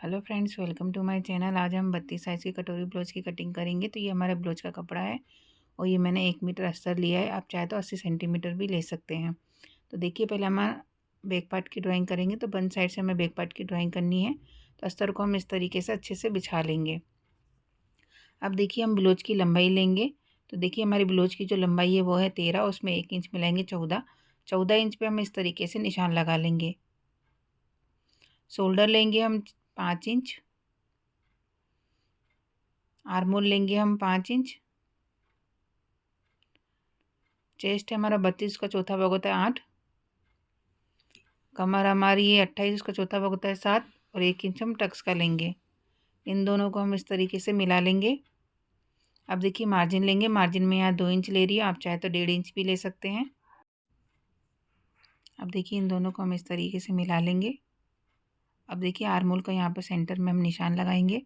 Hello friends, welcome to my channel. आज हम 32 size की कटोरी ब्लाउज की कटिंग करेंगे। तो ये हमारे ब्लाउज का कपड़ा है और ये मैंने 1 मीटर अस्तर लिया है। आप चाहे तो 80 सेंटीमीटर भी ले सकते हैं। तो देखिए, पहले हम बैक पार्ट की ड्राइंग करेंगे। तो बंद साइड से हमें बैक पार्ट की ड्राइंग करनी है। तो अस्तर को हम इस तरीके से अच्छे से बिछा लेंगे। अब देखिए, हम ब्लाउज की लंबाई लेंगे। तो देखिए, हमारी ब्लाउज की जो लंबाई है वो है 13, उसमें 1 इंच मिलाएंगे 14 इंच पे हम इस तरीके से निशान लगा लेंगे। शोल्डर लेंगे हम 5 इंच, आर्मोल लेंगे हम 5 इंच, चेस्ट हमारा 32 का चौथा भाग होता है 8, कमर हमारी ये 28 का चौथा भाग होता है 7 और 1 इंच हम टक्स का लेंगे। इन दोनों को हम इस तरीके से मिला लेंगे। अब देखिए, मार्जिन लेंगे। मार्जिन में यहाँ 2 इंच ले रही है, आप चाहे तो 1.5 इंच भी ले सकते हैं। अब देखिए, इन दोनों को हम इस तरीके से मिला लेंगे। अब देखिए, आर्मोल का यहाँ पर सेंटर में हम निशान लगाएंगे।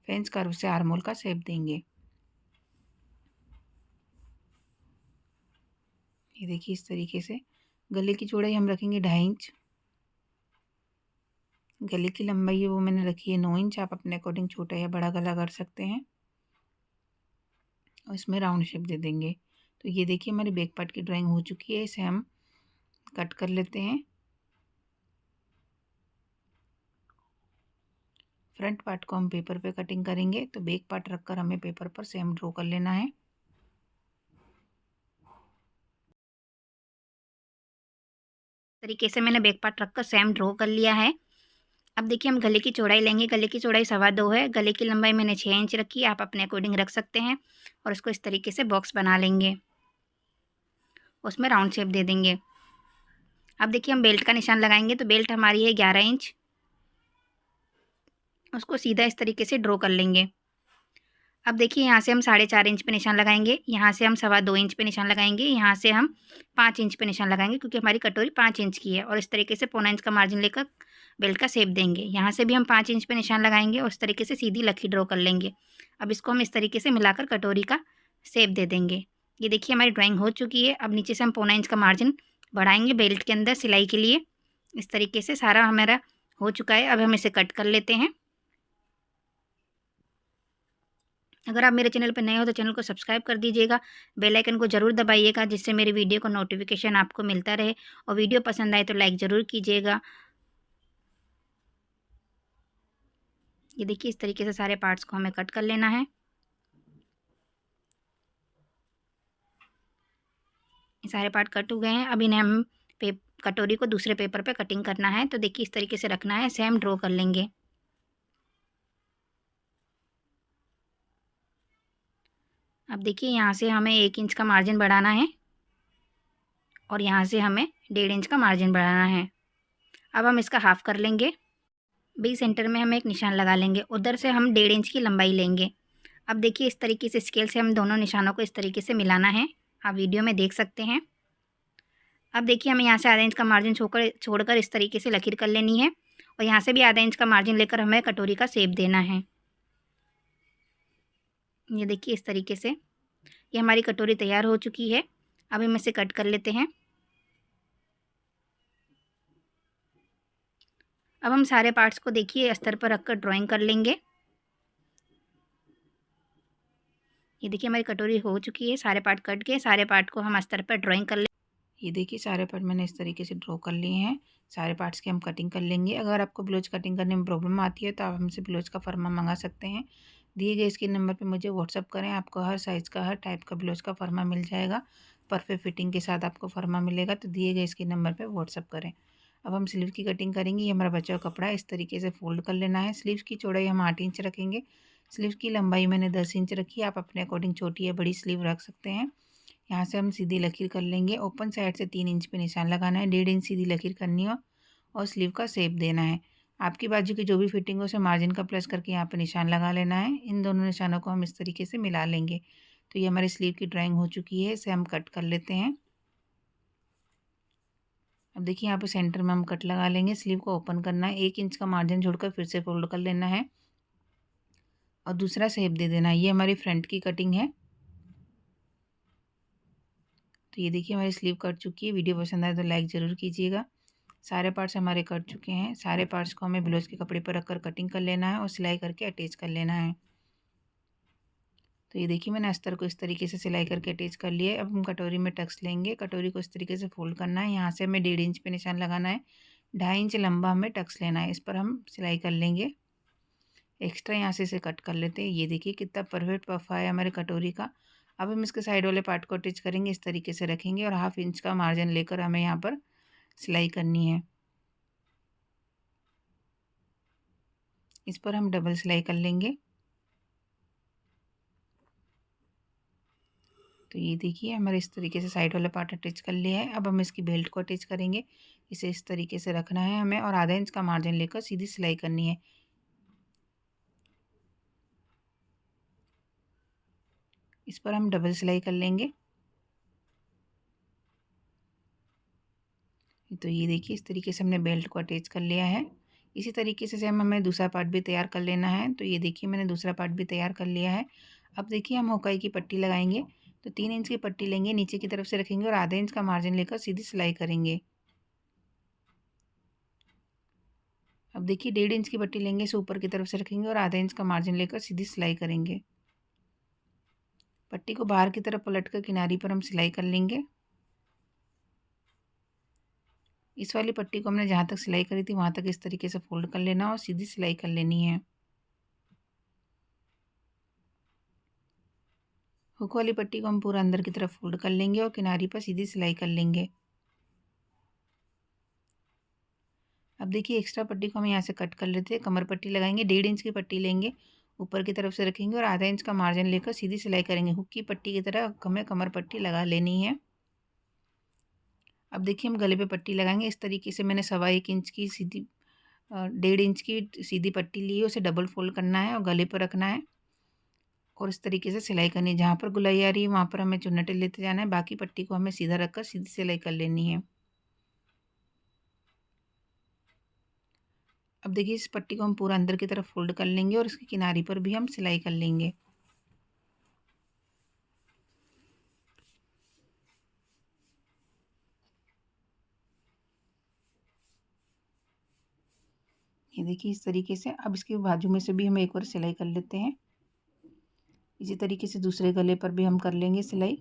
फ्रेंच कर्व से आर्मोल का शेप देंगे। ये देखिए, इस तरीके से। गले की चौड़ाई हम रखेंगे 2.5 इंच। गले की लंबाई है वो मैंने रखी है 9 इंच। आप अपने अकॉर्डिंग छोटा या बड़ा गला कर सकते हैं और इसमें राउंड शेप दे देंगे। तो ये देखिए, हमारी बैक पार्ट की ड्राइंग हो चुकी है। इसे हम कट कर लेते हैं। फ्रंट पार्ट को हम पेपर पे कटिंग करेंगे। तो बैक पार्ट रखकर हमें पेपर पर सेम ड्रॉ कर लेना है। तरीके से मैंने बैक पार्ट रखकर सेम ड्रॉ कर लिया है। अब देखिए, हम गले की चौड़ाई लेंगे। गले की चौड़ाई 2.25 है। गले की लंबाई मैंने 6 इंच रखी है। आप अपने अकॉर्डिंग रख सकते हैं और इसको इस तरीके से बॉक्स बना लेंगे। उसमें राउंड शेप दे देंगे। अब देखिए, हम बेल्ट का निशान लगाएंगे। तो बेल्ट हमारी है 11 इंच। उसको सीधा इस तरीके से ड्रॉ कर लेंगे। अब देखिए, यहाँ से हम 4.5 इंच पे निशान लगाएंगे। यहाँ से हम 2.25 इंच पे निशान लगाएंगे। यहाँ से हम 5 इंच पे निशान लगाएंगे, क्योंकि हमारी कटोरी 5 इंच की है। और इस तरीके से 1.25 इंच का मार्जिन लेकर बेल्ट का शेप देंगे। यहाँ से भी हम 5 इंच पे निशान लगाएंगे और इस तरीके से सीधी लकीर ड्रॉ कर लेंगे। अब इसको हम इस तरीके से मिलाकर कटोरी का शेप दे देंगे। ये देखिए, हमारी ड्राइंग हो चुकी है। अब नीचे से हम 1.25 इंच का मार्जिन बढ़ाएंगे बेल्ट के अंदर सिलाई के लिए। इस तरीके से सारा हमारा हो चुका है। अब हम इसे कट कर लेते हैं। अगर आप मेरे चैनल पर नए हो तो चैनल को सब्सक्राइब कर दीजिएगा। बेल आइकन को ज़रूर दबाइएगा, जिससे मेरी वीडियो का नोटिफिकेशन आपको मिलता रहे। और वीडियो पसंद आए तो लाइक ज़रूर कीजिएगा। ये देखिए, इस तरीके से सारे पार्ट्स को हमें कट कर लेना है। ये सारे पार्ट कट हो गए हैं। अब इन्हें हम कटोरी को दूसरे पेपर पे कटिंग करना है। तो देखिए, इस तरीके से रखना है, सेम ड्रॉ कर लेंगे। अब देखिए, यहाँ से हमें 1 इंच का मार्जिन बढ़ाना है और यहाँ से हमें 1.5 इंच का मार्जिन बढ़ाना है। अब हम इसका हाफ कर लेंगे। बी सेंटर में हम एक निशान लगा लेंगे। उधर से हम 1.5 इंच की लंबाई लेंगे। अब देखिए, इस तरीके से स्केल से हम दोनों निशानों को इस तरीके से मिलाना है। आप वीडियो में देख सकते हैं। अब देखिए, हमें यहाँ से आधा इंच का मार्जिन छोड़कर इस तरीके से लकीर कर लेनी है और यहाँ से भी आधा इंच का मार्जिन लेकर हमें कटोरी का शेप देना है। ये देखिए, इस तरीके से ये हमारी कटोरी तैयार हो चुकी है। अब हम इसे कट कर लेते हैं। अब हम सारे पार्ट्स को देखिए अस्तर पर रखकर ड्राइंग कर लेंगे। ये देखिए, हमारी कटोरी हो चुकी है। सारे पार्ट कट गए। सारे पार्ट को हम अस्तर पर ड्राइंग कर ले। ये देखिए, सारे पार्ट मैंने इस तरीके से ड्रॉ कर लिए हैं। सारे पार्ट्स की हम कटिंग कर लेंगे। अगर आपको ब्लाउज कटिंग करने में प्रॉब्लम आती है तो आप हमसे ब्लाउज का फर्मा मंगा सकते हैं। दिए गए इसके नंबर पे मुझे व्हाट्सअप करें। आपको हर साइज़ का, हर टाइप का ब्लाउज का फर्मा मिल जाएगा। परफेक्ट फिटिंग के साथ आपको फर्मा मिलेगा। तो दिए गए इसके नंबर पर व्हाट्सअप करें। अब हम स्लीव की कटिंग करेंगे। ये हमारा बचा हुआ कपड़ा है, इस तरीके से फोल्ड कर लेना है। स्लीव की चौड़ाई हम 8 इंच रखेंगे। स्लीव की लंबाई मैंने 10 इंच रखी है। आप अपने अकॉर्डिंग छोटी या बड़ी स्लीव रख सकते हैं। यहाँ से हम सीधी लकीर कर लेंगे। ओपन साइड से 3 इंच पे निशान लगाना है। 1.5 इंच सीधी लकीर करनी हो और स्लीव का शेप देना है। आपकी बाजू की जो भी फिटिंग हो उसे मार्जिन का प्लस करके यहाँ पे निशान लगा लेना है। इन दोनों निशानों को हम इस तरीके से मिला लेंगे। तो ये हमारी स्लीव की ड्राइंग हो चुकी है। इसे हम कट कर लेते हैं। अब देखिए, यहाँ पे सेंटर में हम कट लगा लेंगे। स्लीव को ओपन करना है। 1 इंच का मार्जिन छोड़कर फिर से फोल्ड कर लेना है और दूसरा शेप दे देना है। ये हमारी फ्रंट की कटिंग है। तो ये देखिए, हमारी स्लीव कट चुकी है। वीडियो पसंद आए तो लाइक ज़रूर कीजिएगा। सारे पार्ट्स हमारे कट चुके हैं। सारे पार्ट्स को हमें ब्लाउज के कपड़े पर रखकर कटिंग कर लेना है और सिलाई करके अटैच कर लेना है। तो ये देखिए मैंने अस्तर को इस तरीके से सिलाई करके अटैच कर लिया है। अब हम कटोरी में टक्स लेंगे। कटोरी को इस तरीके से फोल्ड करना है। यहाँ से हमें 1.5 इंच पे निशान लगाना है। 2.5 इंच लंबा हमें टक्स लेना है। इस पर हम सिलाई कर लेंगे। एक्स्ट्रा यहाँ से इसे कट कर लेते हैं। ये देखिए कितना परफेक्ट पफा है हमारे कटोरी का। अब हम इसके साइड वाले पार्ट को अटैच करेंगे। इस तरीके से रखेंगे और 1/2 इंच का मार्जिन लेकर हमें यहाँ पर सिलाई करनी है। इस पर हम डबल सिलाई कर लेंगे। तो ये देखिए हमारे इस तरीके से साइड वाला पार्ट अटैच कर लिया है। अब हम इसकी बेल्ट को अटैच करेंगे। इसे इस तरीके से रखना है हमें और 1/2 इंच का मार्जिन लेकर सीधी सिलाई करनी है। इस पर हम डबल सिलाई कर लेंगे। तो ये देखिए इस तरीके से हमने बेल्ट को अटैच कर लिया है। इसी तरीके से हमें दूसरा पार्ट भी तैयार कर लेना है। तो ये देखिए मैंने दूसरा पार्ट भी तैयार कर लिया है। अब देखिए हम हुकाई की पट्टी लगाएंगे। तो 3 इंच की पट्टी लेंगे, नीचे की तरफ से रखेंगे और 1/2 इंच का मार्जिन लेकर सीधी सिलाई करेंगे। अब देखिए 1.5 इंच की पट्टी लेंगे, इसे ऊपर की तरफ से रखेंगे और 1/2 इंच का मार्जिन लेकर सीधी सिलाई करेंगे। पट्टी को बाहर की तरफ पलटकर किनारी पर हम सिलाई कर लेंगे। इस वाली पट्टी को हमने जहाँ तक सिलाई करी थी वहाँ तक इस तरीके से फोल्ड कर लेना और सीधी सिलाई कर लेनी है। हुक वाली पट्टी को हम पूरा अंदर की तरफ फोल्ड कर लेंगे और किनारी पर सीधी सिलाई कर लेंगे। अब देखिए एक्स्ट्रा पट्टी को हम यहाँ से कट कर लेते हैं। कमर पट्टी लगाएंगे। 1.5 इंच की पट्टी लेंगे, ऊपर की तरफ से रखेंगे और 1/2 इंच का मार्जिन लेकर सीधी सिलाई करेंगे। हुक की पट्टी की तरह हमें कमर पट्टी लगा लेनी है। अब देखिए हम गले पे पट्टी लगाएंगे। इस तरीके से मैंने 1.25 इंच की सीधी 1.5 इंच की सीधी पट्टी ली है, उसे डबल फोल्ड करना है और गले पर रखना है और इस तरीके से सिलाई करनी है। जहाँ पर गुलाई आ रही है वहाँ पर हमें चुन्नटे लेते जाना है। बाकी पट्टी को हमें सीधा रखकर सीधी सिलाई कर लेनी है। अब देखिए इस पट्टी को हम पूरा अंदर की तरफ फोल्ड कर लेंगे और इसकी किनारी पर भी हम सिलाई कर लेंगे। ये देखिए इस तरीके से। अब इसके बाजू में से भी हम एक और सिलाई कर लेते हैं। इसी तरीके से दूसरे गले पर भी हम कर लेंगे सिलाई।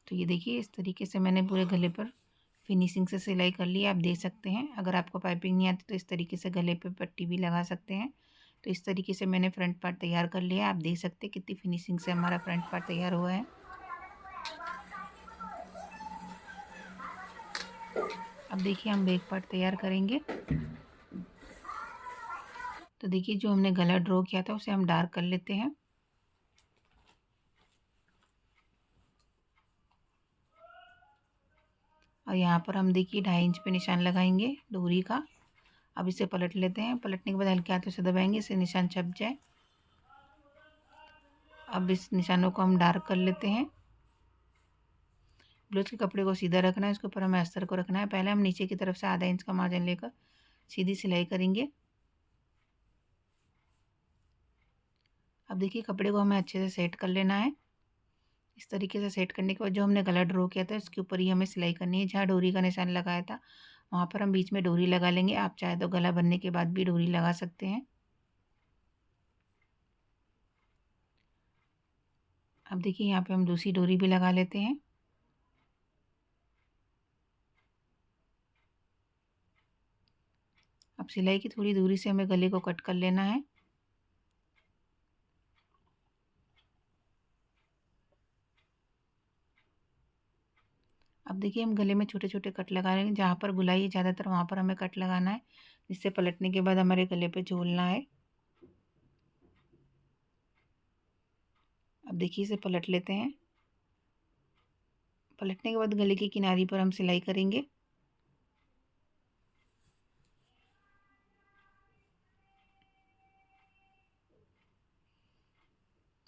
तो ये देखिए इस तरीके से मैंने पूरे गले पर फिनिशिंग से सिलाई कर ली है। आप देख सकते हैं। अगर आपको पाइपिंग नहीं आती तो इस तरीके से गले पे पट्टी भी लगा सकते हैं। तो इस तरीके से मैंने फ्रंट पार्ट तैयार कर लिया है। आप देख सकते हैं कितनी फिनिशिंग से हमारा फ्रंट पार्ट तैयार हुआ है। अब देखिए हम बैक पार्ट तैयार करेंगे। तो देखिए जो हमने गला ड्रॉ किया था उसे हम डार्क कर लेते हैं। और यहाँ पर हम देखिए 2.5 इंच पे निशान लगाएंगे डोरी का। अब इसे पलट लेते हैं। पलटने के बाद हल्के हाथों से दबाएंगे, इससे निशान छप जाए। अब इस निशानों को हम डार्क कर लेते हैं। ब्लाउज के कपड़े को सीधा रखना है, इसके ऊपर हमें अस्तर को रखना है। पहले हम नीचे की तरफ से 1/2 इंच का मार्जिन लेकर सीधी सिलाई करेंगे। अब देखिए कपड़े को हमें अच्छे से सेट कर लेना है। इस तरीके से सेट करने के बाद जो हमने गला ड्रॉ किया था उसके ऊपर ही हमें सिलाई करनी है। जहाँ डोरी का निशान लगाया था वहाँ पर हम बीच में डोरी लगा लेंगे। आप चाहे तो गला बनने के बाद भी डोरी लगा सकते हैं। अब देखिए यहाँ पे हम दूसरी डोरी भी लगा लेते हैं। अब सिलाई की थोड़ी दूरी से हमें गले को कट कर लेना है। अब देखिए हम गले में छोटे छोटे कट लगा लेंगे। जहाँ पर गुलाई है ज़्यादातर वहाँ पर हमें कट लगाना है, जिससे पलटने के बाद हमारे गले पे झूलना है। अब देखिए इसे पलट लेते हैं। पलटने के बाद गले की किनारी पर हम सिलाई करेंगे।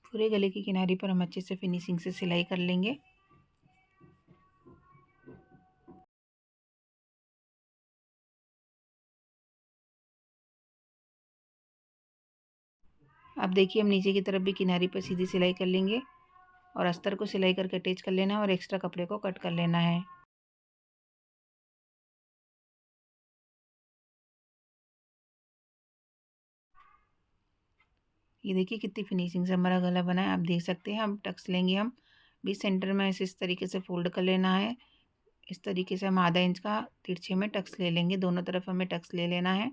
पूरे गले की किनारी पर हम अच्छे से फिनिशिंग से सिलाई कर लेंगे। अब देखिए हम नीचे की तरफ भी किनारी पर सीधी सिलाई कर लेंगे। और अस्तर को सिलाई करके अटैच कर लेना है और एक्स्ट्रा कपड़े को कट कर लेना है। ये देखिए कितनी फिनिशिंग से हमारा गला बना है, आप देख सकते हैं। हम टक्स लेंगे, हम बीच सेंटर में ऐसे इस तरीके से फोल्ड कर लेना है। इस तरीके से हम आधा इंच का तिरछे में टक्स ले लेंगे, दोनों तरफ हमें टक्स ले लेना है।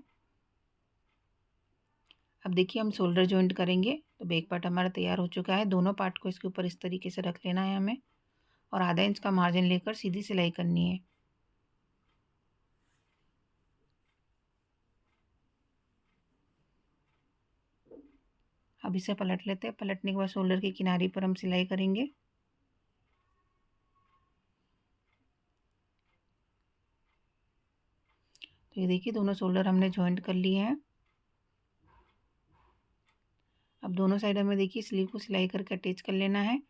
अब देखिए हम शोल्डर जॉइंट करेंगे, तो बैक पार्ट हमारा तैयार हो चुका है। दोनों पार्ट को इसके ऊपर इस तरीके से रख लेना है हमें और आधा इंच का मार्जिन लेकर सीधी सिलाई करनी है। अब इसे पलट लेते हैं। पलटने के बाद शोल्डर की किनारे पर हम सिलाई करेंगे। तो ये देखिए दोनों शोल्डर हमने जॉइंट कर लिए हैं। अब दोनों साइड हमें देखिए स्लीव को सिलाई करके अटैच कर लेना है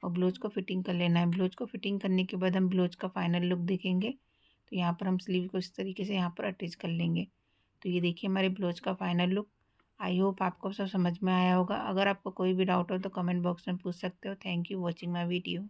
और ब्लाउज को फिटिंग कर लेना है। ब्लाउज को फिटिंग करने के बाद हम ब्लाउज का फाइनल लुक देखेंगे। तो यहाँ पर हम स्लीव को इस तरीके से यहाँ पर अटैच कर लेंगे। तो ये देखिए हमारे ब्लाउज का फाइनल लुक। आई होप आपको सब समझ में आया होगा। अगर आपको कोई भी डाउट हो तो कमेंट बॉक्स में पूछ सकते हो। Thank you watching my video.